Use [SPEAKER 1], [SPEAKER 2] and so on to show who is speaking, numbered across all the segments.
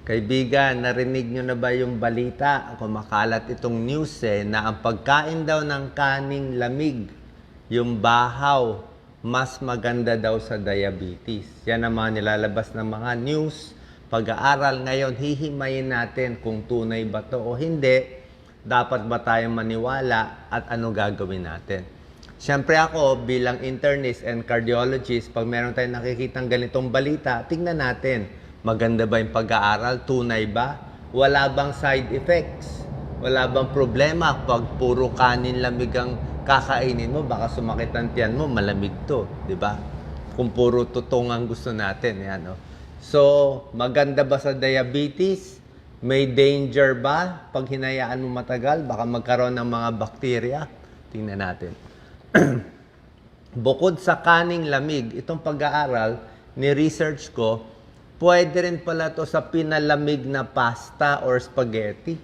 [SPEAKER 1] Kaibigan, narinig nyo na ba yung balita? Kumakalat itong news na ang pagkain daw ng kaning lamig, yung bahaw, mas maganda daw sa diabetes. Yan ang mga nilalabas ng mga news. Pag-aaral ngayon, hihimayin natin kung tunay ba to o hindi. Dapat ba tayong maniwala at ano gagawin natin? Siyempre ako, bilang internist and cardiologist, pag meron tayong nakikitang ganitong balita, tingnan natin. Maganda ba yung pag-aaral? Tunay ba? Wala bang side effects? Wala bang problema pag puro kanin lamig ang kakainin mo? Baka sumakit ang tiyan mo, malamig to, di ba? Kung puro tutong ang gusto natin, yan, no? So, maganda ba sa diabetes? May danger ba pag hinayaan mo matagal? Baka magkaroon ng mga bakterya? Tingnan natin. Bukod sa kaning lamig, itong pag-aaral, ni-research ko, pwede rin pala to sa pinalamig na pasta or spaghetti.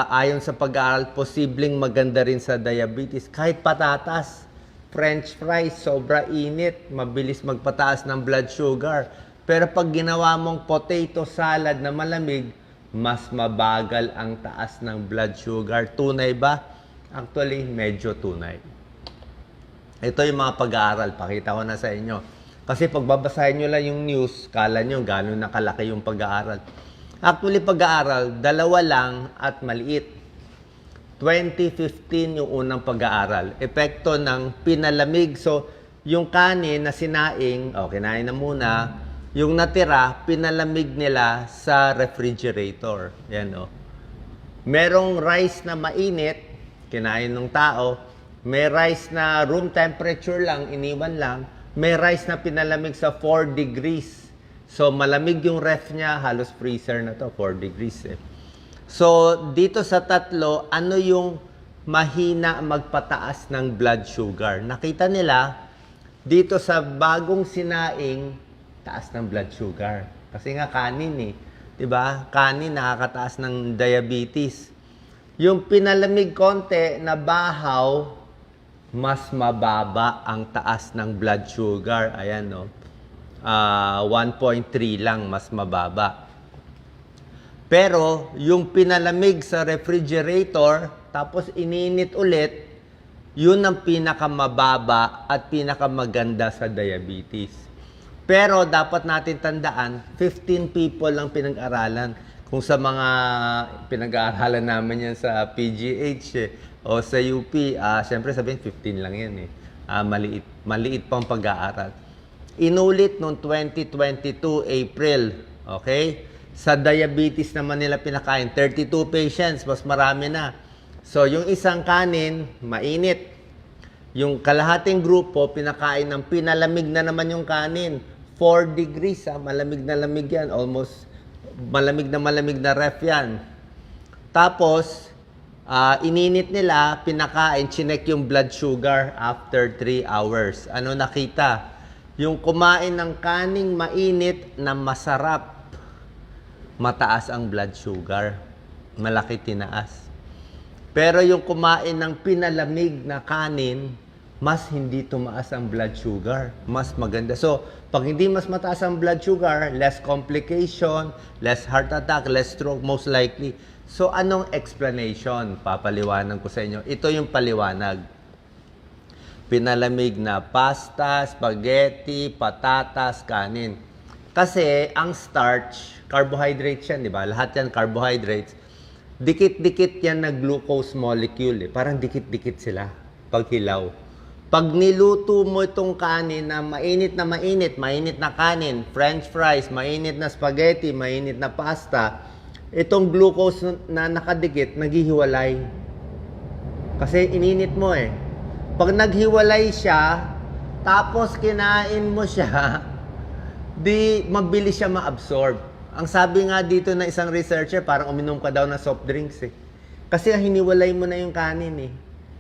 [SPEAKER 1] Ayon sa pag-aaral, posibleng maganda rin sa diabetes. Kahit patatas, french fries, sobra init, mabilis magpataas ng blood sugar. Pero pag ginawa mong potato salad na malamig, mas mabagal ang taas ng blood sugar. Tunay ba? Actually, medyo tunay. Ito yung mga pag-aaral. Pakita ko na sa inyo. Kasi pag babasahin nyo lang yung news, kala nyo gano'n nakalaki yung pag-aaral. Actually, pag-aaral, dalawa lang at maliit. 2015 yung unang pag-aaral. Epekto ng pinalamig. So, yung kanin na sinaing, kinain na muna. Yung natira, pinalamig nila sa refrigerator. Yan, Merong rice na mainit, kinain ng tao. May rice na room temperature lang, iniwan lang. May rice na pinalamig sa 4 degrees. So, malamig yung ref niya. Halos freezer na to, 4 degrees So, dito sa tatlo, ano yung mahina magpataas ng blood sugar? Nakita nila, dito sa bagong sinaing, taas ng blood sugar. Kasi nga kanin Diba? Kanin nakakataas ng diabetes. Yung pinalamig konti na bahaw, mas mababa ang taas ng blood sugar. Ayan, 1.3 lang, mas mababa. Pero, yung pinalamig sa refrigerator, tapos ininit ulit, yun ang pinakamababa at pinakamaganda sa diabetes. Pero, dapat natin tandaan, 15 people lang pinag-aralan. Kung sa mga pinag-aaralan namin yan sa PGH, o sa UP, siyempre sabihin 15 lang yan maliit pang pag-aaral. Inulit noong 2022 April, okay? Sa diabetes naman nila pinakain, 32 patients, mas marami na. So, yung isang kanin, mainit. Yung kalahating grupo, pinakain ng pinalamig na naman yung kanin. 4 degrees, malamig na lamig yan. Almost malamig na ref yan. Tapos, ininit nila, pinakain, chinek yung blood sugar after 3 hours. Ano nakita? Yung kumain ng kaning mainit na masarap, mataas ang blood sugar. Malaki tinaas. Pero yung kumain ng pinalamig na kanin, mas hindi tumaas ang blood sugar. Mas maganda. So, pag hindi mas mataas ang blood sugar, less complication, less heart attack, less stroke, most likely. So, anong explanation? Papaliwanag ko sa inyo. Ito yung paliwanag. Pinalamig na pasta, spaghetti, patatas, kanin. Kasi, ang starch, carbohydrates yan, di ba? Lahat yan carbohydrates. Dikit-dikit yan na glucose molecule. Parang dikit-dikit sila pag hilaw. Pag niluto mo itong kanin na mainit na kanin, french fries, mainit na spaghetti, mainit na pasta, itong glucose na nakadikit, naghihiwalay. Kasi ininit mo Pag naghiwalay siya, tapos kinain mo siya, di mabilis siya ma-absorb. Ang sabi nga dito na isang researcher, parang uminom ka daw ng soft drinks Kasi hiniwalay mo na yung kanin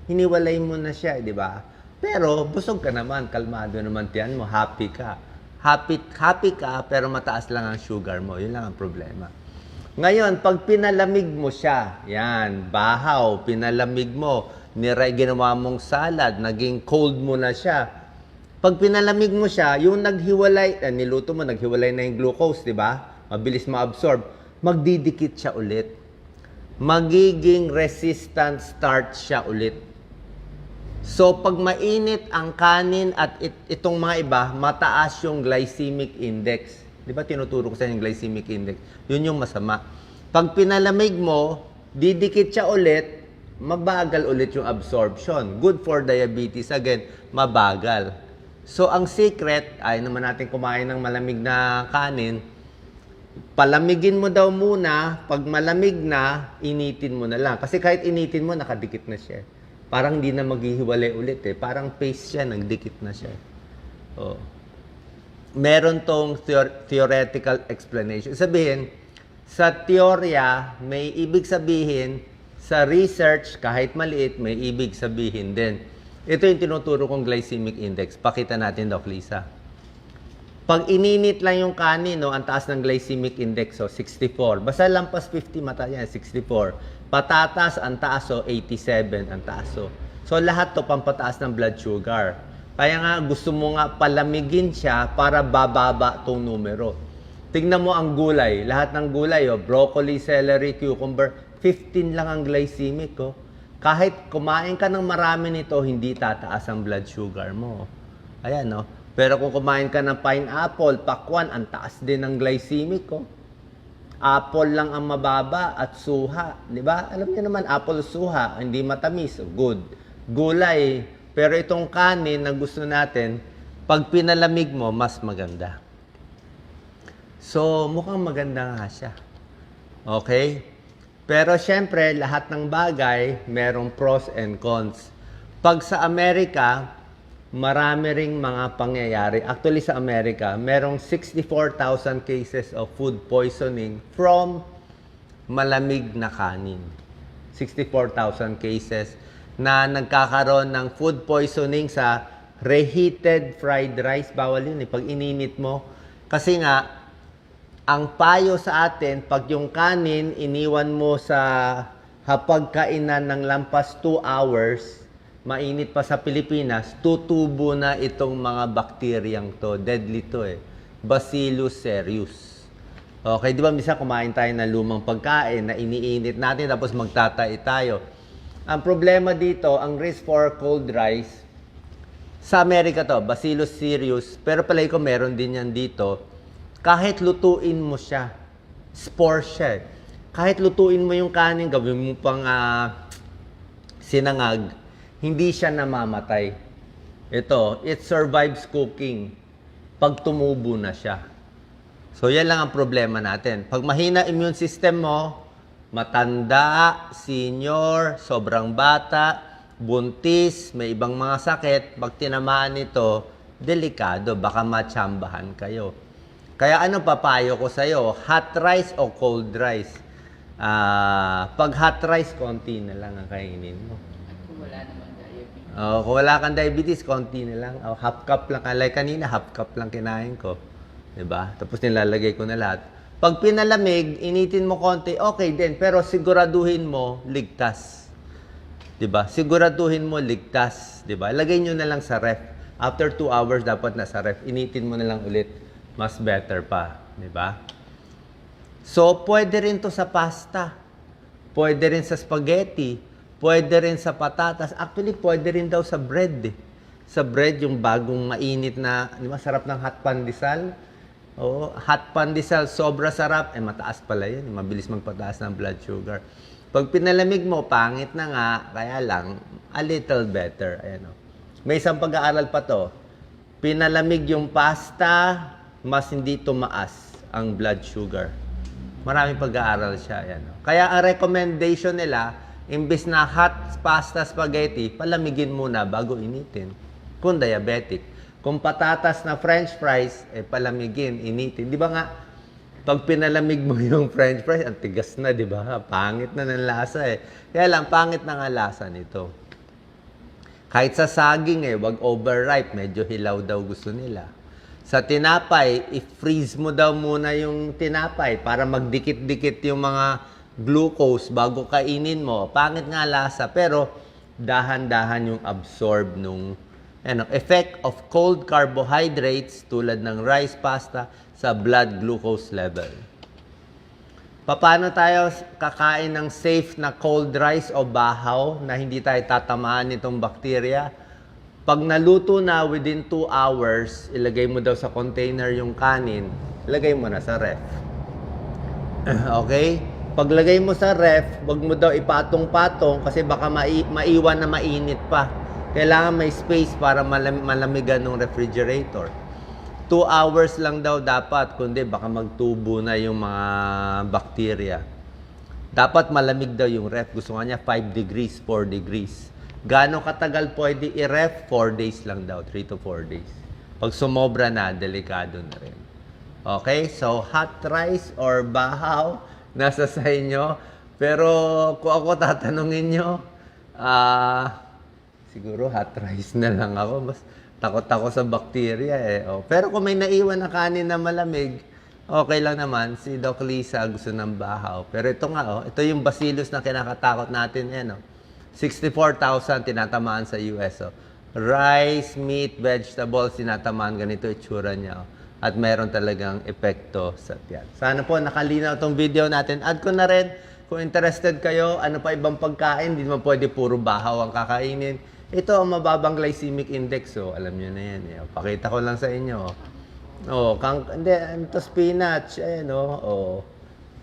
[SPEAKER 1] Hiniwalay mo na siya, di ba? Pero busog ka naman, kalmado naman tiyan mo, happy ka. Happy ka, pero mataas lang ang sugar mo. Yun lang ang problema. Ngayon, pag pinalamig mo siya, yan, bahaw, pinalamig mo, ginawa mong salad, naging cold mo na siya, Pag pinalamig mo siya, yung naghiwalay, niluto mo, naghiwalay na yung glucose, di ba? Mabilis ma-absorb. Magdidikit siya ulit. Magiging resistant starch siya ulit. So, pag mainit ang kanin at itong mga iba, mataas yung glycemic index. Di ba tinuturo ko sa yung glycemic index? Yun yung masama. Pag pinalamig mo, didikit siya ulit, mabagal ulit yung absorption. Good for diabetes. Again, mabagal. So, ang secret, ay naman natin kumain ng malamig na kanin, palamigin mo daw muna, pag malamig na, initin mo na lang. Kasi kahit initin mo, nakadikit na siya. Parang hindi na maghihiwalay ulit eh. Parang paste siya, nagdikit na siya. Oh. Meron tong theoretical explanation. Sabihin, sa teorya, may ibig sabihin, sa research, kahit maliit, may ibig sabihin din. Ito yung tinuturo kong glycemic index. Pakita natin, Doc Lisa. Pag ininit lang yung kanin, no, ang taas ng glycemic index, so 64. Basta lampas 50, mata yan, 64. Patatas, ang taas, so 87, ang taas. So lahat to pampataas ng blood sugar. Kaya nga, gusto mo nga palamigin siya para bababa tong numero. Tignan mo ang gulay. Lahat ng gulay, oh, broccoli, celery, cucumber, 15 lang ang glycemic, oh. Kahit kumain ka ng marami nito, hindi tataas ang blood sugar mo. Ayan, no? Pero kung kumain ka ng pineapple, pakwan, ang taas din ng glycemic, oh. Apple lang ang mababa at suha. Di ba? Alam niyo naman, apple suha, hindi matamis. Good. Gulay. Pero itong kanin na gusto natin, pag pinalamig mo, mas maganda. So, mukhang maganda nga siya. Okay? Pero syempre, lahat ng bagay, merong pros and cons. Pag sa Amerika, marami ring mga pangyayari. Actually, sa Amerika, merong 64,000 cases of food poisoning from malamig na kanin. 64,000 cases na nagkakaroon ng food poisoning sa reheated fried rice. Bawal yun eh, pag ininit mo. Kasi nga, ang payo sa atin, pag yung kanin, iniwan mo sa hapagkainan ng lampas 2 hours, mainit pa sa Pilipinas, tutubo na itong mga bakteryang to. Deadly to eh. Bacillus cereus. Okay, di ba misa kumain tayo ng lumang pagkain na iniinit natin tapos magtatai tayo. Ang problema dito, ang risk for cold rice, sa Amerika to, Bacillus cereus, pero palay ko meron din yan dito. Kahit lutuin mo siya, spore siya eh. Kahit lutuin mo yung kanin, gawin mo pang sinangag, hindi siya namamatay. Ito, it survives cooking pag tumubo na siya. So, yan lang ang problema natin. Pag mahina immune system mo, matanda, senior, sobrang bata, buntis, may ibang mga sakit, pag tinamaan ito, delikado, baka matsambahan kayo. Kaya ano papayo ko sa'yo? Hot rice o cold rice? Pag hot rice, konti na lang ang kainin mo.
[SPEAKER 2] Kung wala naman diabetes.
[SPEAKER 1] Kung wala kang diabetes, konti na lang. Half cup lang. Like kanina, half cup lang kinain ko. Diba? Tapos nilalagay ko na lahat. Pag pinalamig, initin mo konti, okay din. Pero siguraduhin mo, ligtas. Diba? Siguraduhin mo, ligtas. Diba? Lagay nyo na lang sa ref. After 2 hours, dapat nasa ref. Initin mo na lang ulit. Mas better pa, di ba? So, pwede rin to sa pasta. Pwede rin sa spaghetti. Pwede rin sa patatas. Actually, pwede rin daw sa bread. Eh. Sa bread, yung bagong mainit na, di ba, sarap ng hot pandesal. Oo, hot pandesal, sobra sarap. Mataas pala yan. Mabilis magpataas ng blood sugar. Pag pinalamig mo, pangit na nga. Kaya lang, a little better. Ayan, oh. May isang pag-aaral pa to. Pinalamig yung pasta, mas hindi tumaas ang blood sugar. Maraming pag-aaral siya. Yan. Kaya ang recommendation nila, imbis na hot pasta spaghetti, palamigin muna bago initin. Kung diabetic. Kung patatas na french fries, palamigin, initin. Di ba nga, pag pinalamig mo yung french fries, ang tigas na, di ba? Pangit na ng lasa eh. Kaya lang, pangit na nga lasa nito. Kahit sa saging wag overripe, medyo hilaw daw gusto nila. Sa tinapay, i-freeze mo daw muna yung tinapay para magdikit-dikit yung mga glucose bago kainin mo. Pangit nga lasa, pero dahan-dahan yung absorb nung Ano, effect of cold carbohydrates tulad ng rice, pasta sa blood glucose level. Paano tayo kakain ng safe na cold rice o bahaw na hindi tayo tatamaan nitong bakterya? Pag naluto na within 2 hours, ilagay mo daw sa container yung kanin, ilagay mo na sa ref. Okay? Paglagay mo sa ref, wag mo daw ipatong-patong kasi baka maiwan na mainit pa. Kailangan may space para malamigan ng refrigerator. 2 hours lang daw dapat, kundi baka magtubo na yung mga bakterya. Dapat malamig daw yung ref. Gusto nga niya 5 degrees, 4 degrees. Gaano katagal pwede i-ref? 4 days lang daw, 3 to 4 days. Pag sumobra na, delikado na rin. Okay? So, hot rice or bahaw, nasa sa inyo. Pero kung ako tatanungin nyo, siguro hot rice na lang ako. Mas takot ako sa bakterya eh. Oh. Pero kung may naiwan na kanin na malamig, okay lang naman. Si Doc Lisa gusto ng bahaw. Pero ito nga, oh, ito yung bacillus na kinakatakot natin. Yan, oh. 64,000 tinatamaan sa US. Oh. Rice, meat, vegetables, tinatamaan. Ganito itsura niya. Oh. At meron talagang epekto sa tiyan. Sana po nakalinaw itong video natin. Add ko na rin, kung interested kayo, ano pa ibang pagkain, hindi naman pwede puro bahaw ang kakainin. Ito ang mababang glycemic index. So, alam nyo na yan. Eh. Pakita ko lang sa inyo. Oh, ito spinach. Ayan, oh.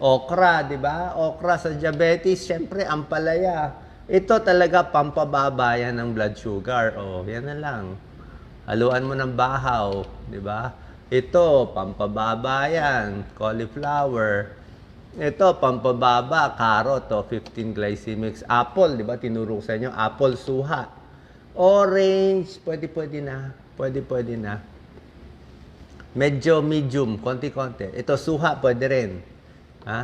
[SPEAKER 1] Okra, di ba? Okra sa diabetes, syempre, ampalaya. Ito talaga pampababa yan ng blood sugar. Oh, yan na lang. Haluan mo ng bahaw, di ba? Ito, pampababa yan. Cauliflower. Ito, pampababa. Carrot, 15 glycemics. Apple, di ba? Tinuro ko sa inyo. Apple, suha. Orange, pwede na. Pwede na. Medyo medium, konti-konti. Ito, suha, pwede rin. Ha?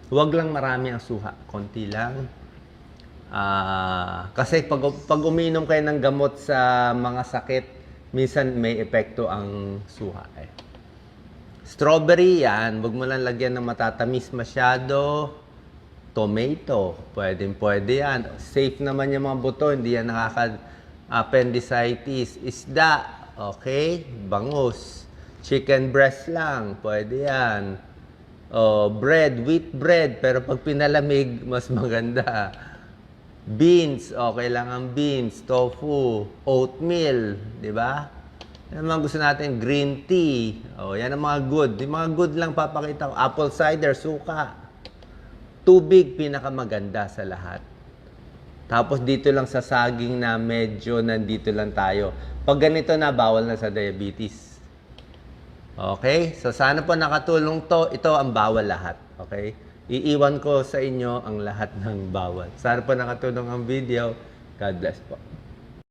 [SPEAKER 1] Huwag lang marami ang suha. Konti lang. Kasi pag uminom kayo ng gamot sa mga sakit, minsan may epekto ang suha. Eh. Strawberry, yan. Huwag mo lang lagyan ng matatamis masyado. Tomato, pwede yan. Safe naman yung mga buto, hindi yan appendicitis. Isda, okay? Bangus. Chicken breast lang, pwede yan. Bread, wheat bread, pero pag pinalamig, mas maganda. Beans, okay lang ang beans. Tofu, oatmeal, di ba? Yan ang mga gusto natin, green tea. Yan ang mga good. Yung mga good lang papakita ko. Apple cider, suka. Tubig, pinakamaganda sa lahat. Tapos dito lang sa saging na medyo nandito lang tayo. Pag ganito na, bawal na sa diabetes. Okay? So sana po nakatulong to. Ito ang bawal lahat. Okay? Iiwan ko sa inyo ang lahat ng bawal. Sana po nakatulong ang video. God bless po.